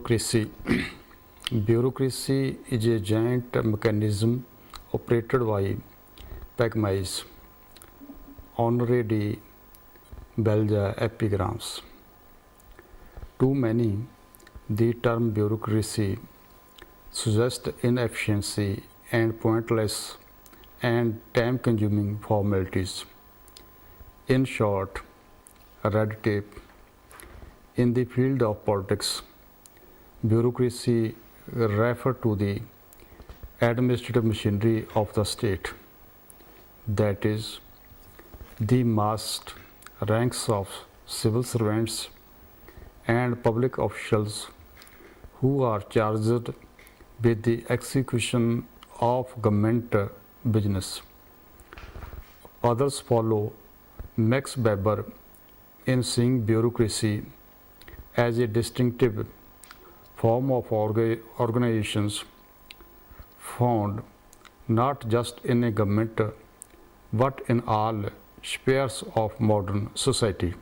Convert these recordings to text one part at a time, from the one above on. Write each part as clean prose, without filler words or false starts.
Bureaucracy. Bureaucracy is a giant mechanism operated by Pygmies. Honoré de Belge epigrams. To many, the term bureaucracy suggests inefficiency and pointless and time-consuming formalities. In short, red tape. In the field of politics, bureaucracy refers to the administrative machinery of the state, that is, the massed ranks of civil servants and public officials who are charged with the execution of government business. Others follow Max Weber in seeing bureaucracy as a distinctive form of organizations found not just in a government but in all spheres of modern society.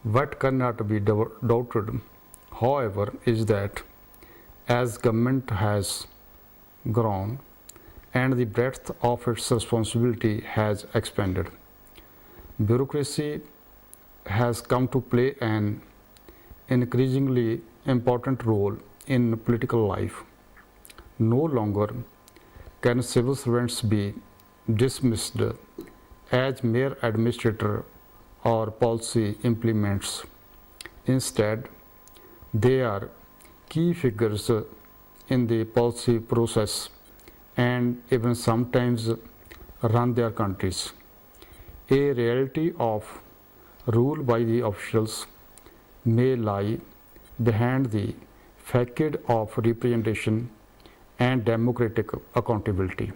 What cannot be doubted, however, is that as government has grown and the breadth of its responsibility has expanded, bureaucracy has come to play an increasingly important role in political life. No longer can civil servants be dismissed as mere administrator or policy implements. Instead, they are key figures in the policy process and even sometimes run their countries. A reality of rule by the officials may lie behind the facade of representation and democratic accountability.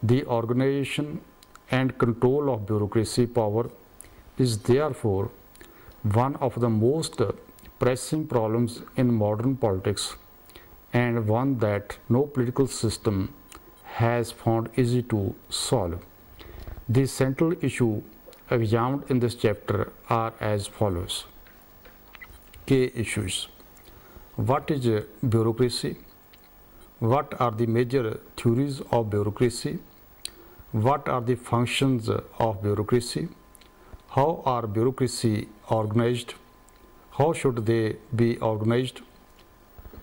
The organization and control of bureaucracy power is therefore one of the most pressing problems in modern politics and one that no political system has found easy to solve. The central issue examined in this chapter are as follows. Key issues. What is bureaucracy? What are the major theories of bureaucracy? What are the functions of bureaucracy? How are bureaucracy organized? How should they be organized?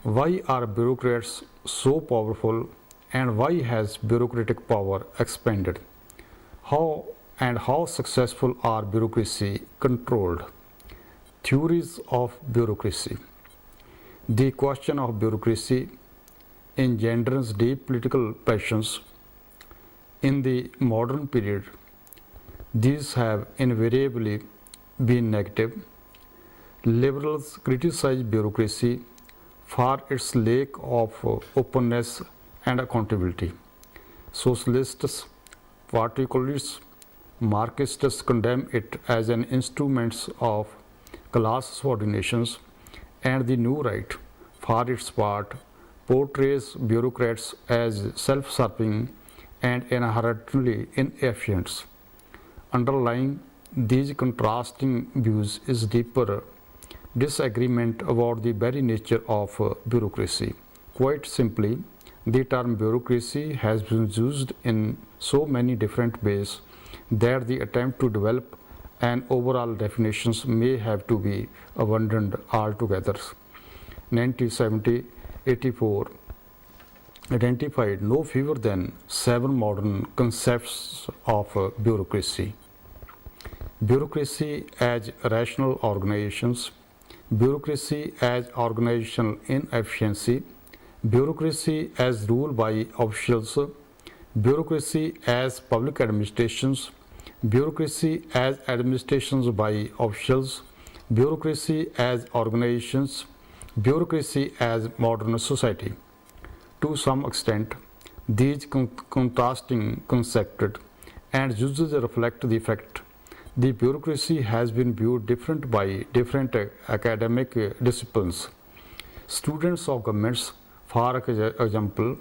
Why are bureaucrats so powerful and why has bureaucratic power expanded? How successful are bureaucracy controlled? Theories of bureaucracy. The question of bureaucracy engenders deep political passions. In the modern period, these have invariably been negative. Liberals criticize bureaucracy for its lack of openness and accountability. Socialists, particularists, Marxists condemn it as an instrument of class subordinations, and the New Right, for its part, portrays bureaucrats as self-serving and inherently inefficient. Underlying these contrasting views is deeper disagreement about the very nature of bureaucracy. Quite simply, the term bureaucracy has been used in so many different ways that the attempt to develop an overall definition may have to be abandoned altogether. 1970-84 identified no fewer than 7 modern concepts of bureaucracy. Bureaucracy as rational organizations, bureaucracy as organizational inefficiency, bureaucracy as rule by officials, bureaucracy as public administrations, bureaucracy as administrations by officials, bureaucracy as organizations, bureaucracy as modern society. To some extent, these contrasting concepts and uses reflect the fact the bureaucracy has been viewed different by different academic disciplines. Students of governments, for example,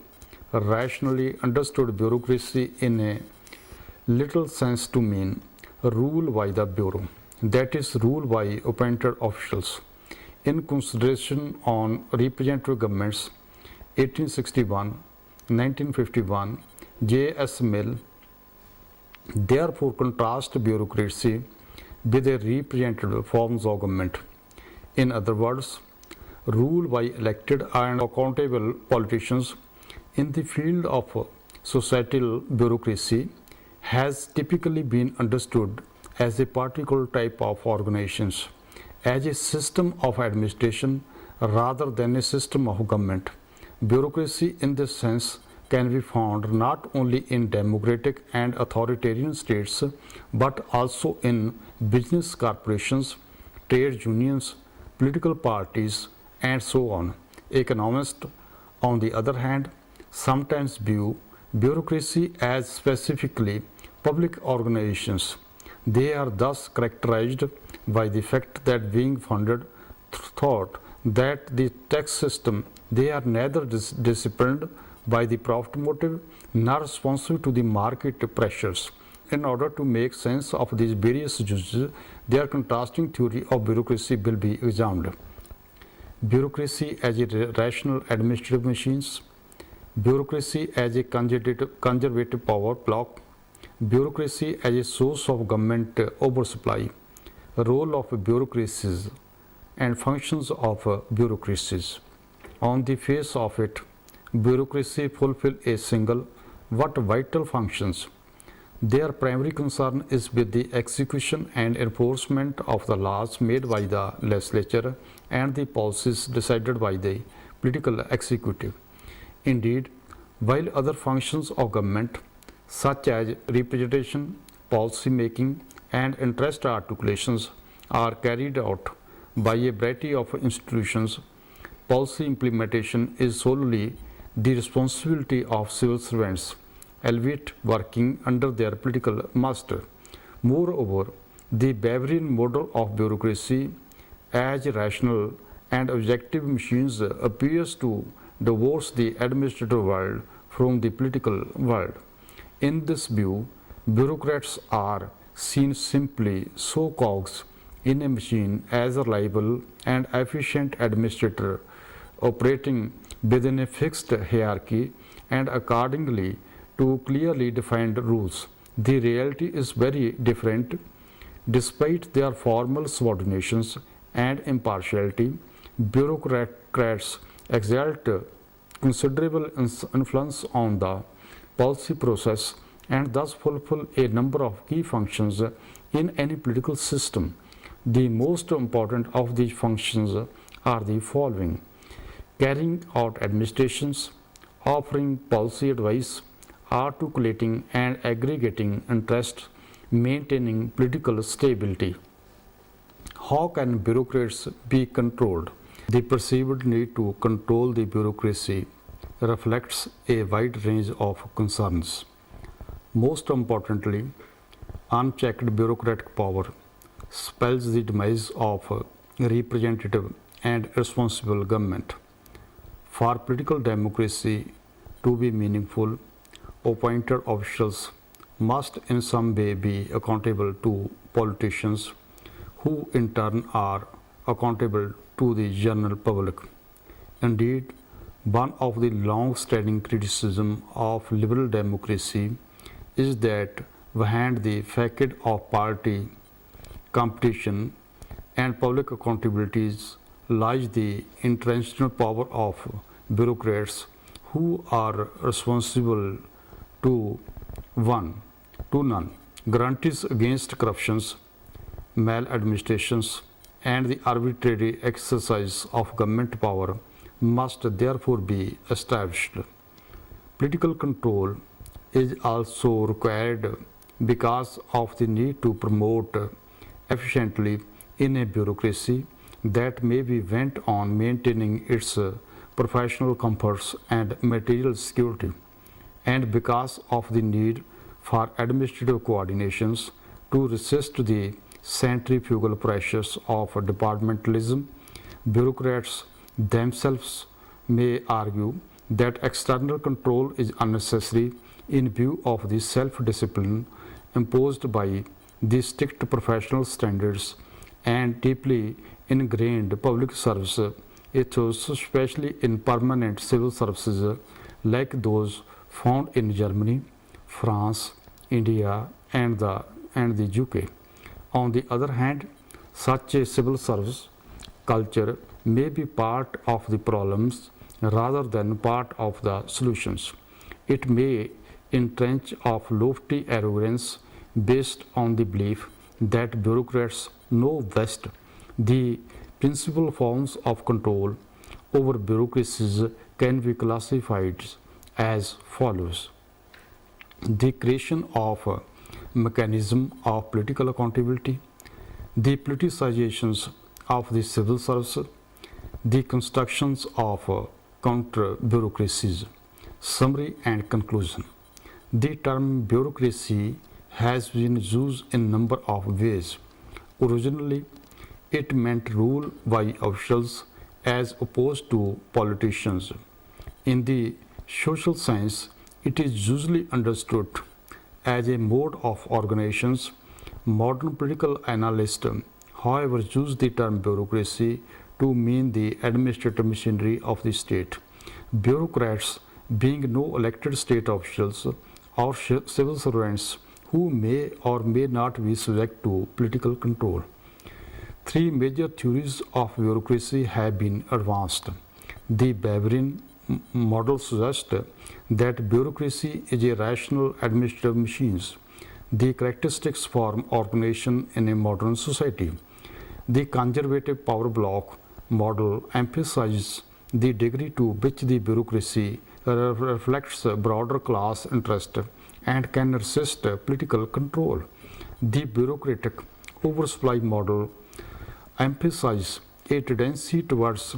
rationally understood bureaucracy in a literal sense to mean rule by the bureau, that is, rule by appointed officials. In consideration on representative governments 1861, 1951, J.S. Mill therefore contrast bureaucracy with the representative forms of government. In other words, rule by elected and accountable politicians in the field of societal bureaucracy has typically been understood as a particular type of organizations, as a system of administration rather than a system of government. Bureaucracy in this sense can be found not only in democratic and authoritarian states but also in business corporations, trade unions, political parties, and so on. Economists, on the other hand, sometimes view bureaucracy as specifically public organizations. They are thus characterized by the fact that being funded thought that the tax system, they are neither disciplined by the profit motive nor responsive to the market pressures. In order to make sense of these various uses, their contrasting theory of bureaucracy will be examined. Bureaucracy as a rational administrative machines, bureaucracy as a conservative power block, bureaucracy as a source of government oversupply, role of bureaucracies and functions of bureaucracies. On the face of it, bureaucracy fulfill a single but vital functions. Their primary concern is with the execution and enforcement of the laws made by the legislature and the policies decided by the political executive. Indeed, while other functions of government such as representation, policy making, and interest articulations are carried out by a variety of institutions, policy implementation is solely the responsibility of civil servants, albeit working under their political master. Moreover, the Bavarian model of bureaucracy as rational and objective machines appears to divorce the administrative world from the political world. In this view, bureaucrats are seen simply so cogs in a machine as a reliable and efficient administrator operating within a fixed hierarchy and accordingly to clearly defined rules. The reality is very different. Despite their formal subordinations and impartiality, bureaucrats exert considerable influence on the policy process and thus fulfill a number of key functions in any political system. The most important of these functions are the following: carrying out administrations, offering policy advice, articulating and aggregating interests, maintaining political stability. How can bureaucrats be controlled? The perceived need to control the bureaucracy reflects a wide range of concerns. Most importantly, unchecked bureaucratic power spells the demise of representative and responsible government. For political democracy to be meaningful, appointed officials must in some way be accountable to politicians, who in turn are accountable to the general public. Indeed, one of the long-standing criticisms of liberal democracy is that behind the facade of party competition and public accountabilities lies the intentional power of bureaucrats who are responsible to none. Guarantees against corruptions, maladministrations, and the arbitrary exercise of government power must therefore be established. Political control is also required because of the need to promote efficiently in a bureaucracy that may be bent on maintaining its professional comforts and material security, and because of the need for administrative coordinations to resist the centrifugal pressures of departmentalism. Bureaucrats themselves may argue that external control is unnecessary in view of the self-discipline imposed by the strict professional standards and deeply ingrained public service ethos, especially in permanent civil services like those found in Germany, France, India, and the UK. On the other hand, such a civil service culture may be part of the problems rather than part of the solutions. It may entrench of lofty arrogance based on the belief that bureaucrats know best. The principal forms of control over bureaucracies can be classified as follows: the creation of a mechanism of political accountability, the politicizations of the civil service, the constructions of counter bureaucracies. Summary and conclusion. The term bureaucracy has been used in a number of ways. Originally, it meant rule by officials as opposed to politicians. In the social science, it is usually understood as a mode of organizations. Modern political analysts, however, use the term bureaucracy to mean the administrative machinery of the state. Bureaucrats being no elected state officials or civil servants who may or may not be subject to political control. Three major theories of bureaucracy have been advanced. The Bavarian model suggests that bureaucracy is a rational administrative machine, the characteristics form organization in a modern society. The conservative power block model emphasizes the degree to which the bureaucracy reflects broader class interest and can resist political control. The bureaucratic oversupply model emphasizes a tendency towards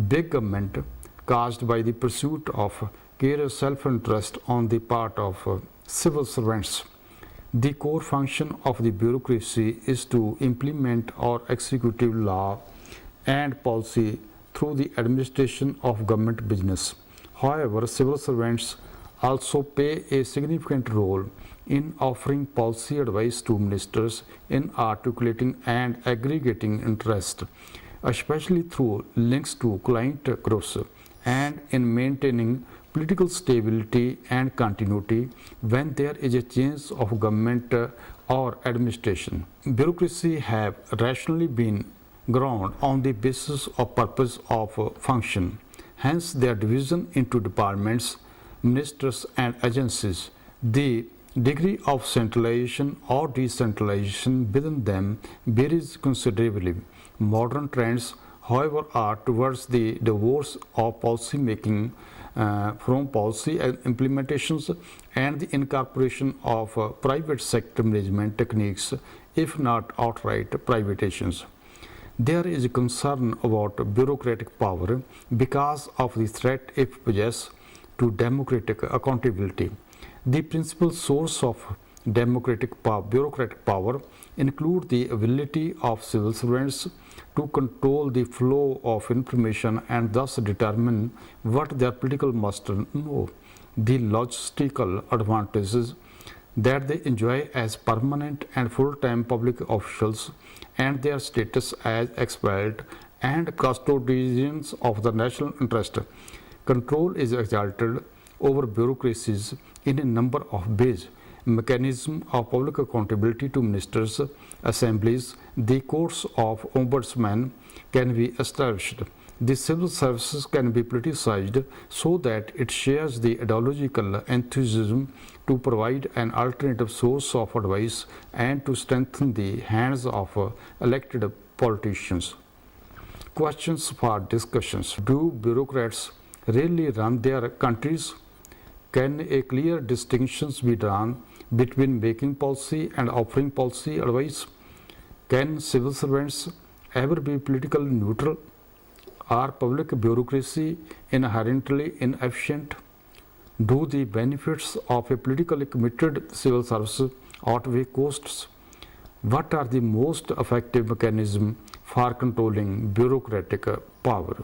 big government caused by the pursuit of clear self-interest on the part of civil servants. The core function of the bureaucracy is to implement or executive law and policy through the administration of government business. However, civil servants also play a significant role in offering policy advice to ministers, in articulating and aggregating interest, especially through links to client groups, and in maintaining political stability and continuity when there is a change of government or administration. Bureaucracy have rationally been ground on the basis of purpose of function. Hence, their division into departments, ministers, and agencies. The degree of centralization or decentralization within them varies considerably. Modern trends, however, are towards the divorce of policy making from policy implementations and the incorporation of private sector management techniques, if not outright privatizations. There is a concern about bureaucratic power because of the threat it poses to democratic accountability. The principal source of bureaucratic power include the ability of civil servants to control the flow of information and thus determine what their political master know. The logistical advantages that they enjoy as permanent and full-time public officials and their status as expelled and custodians of the national interest. Control is exerted over bureaucracies in a number of ways. Mechanism of public accountability to ministers, assemblies, the courts of ombudsman can be established. The civil services can be politicized so that it shares the ideological enthusiasm to provide an alternative source of advice and to strengthen the hands of elected politicians. Questions for discussions. Do bureaucrats really run their countries? Can a clear distinction be drawn between making policy and offering policy advice? Can civil servants ever be politically neutral? Are public bureaucracy inherently inefficient? Do the benefits of a politically committed civil service outweigh costs? What are the most effective mechanisms for controlling bureaucratic power?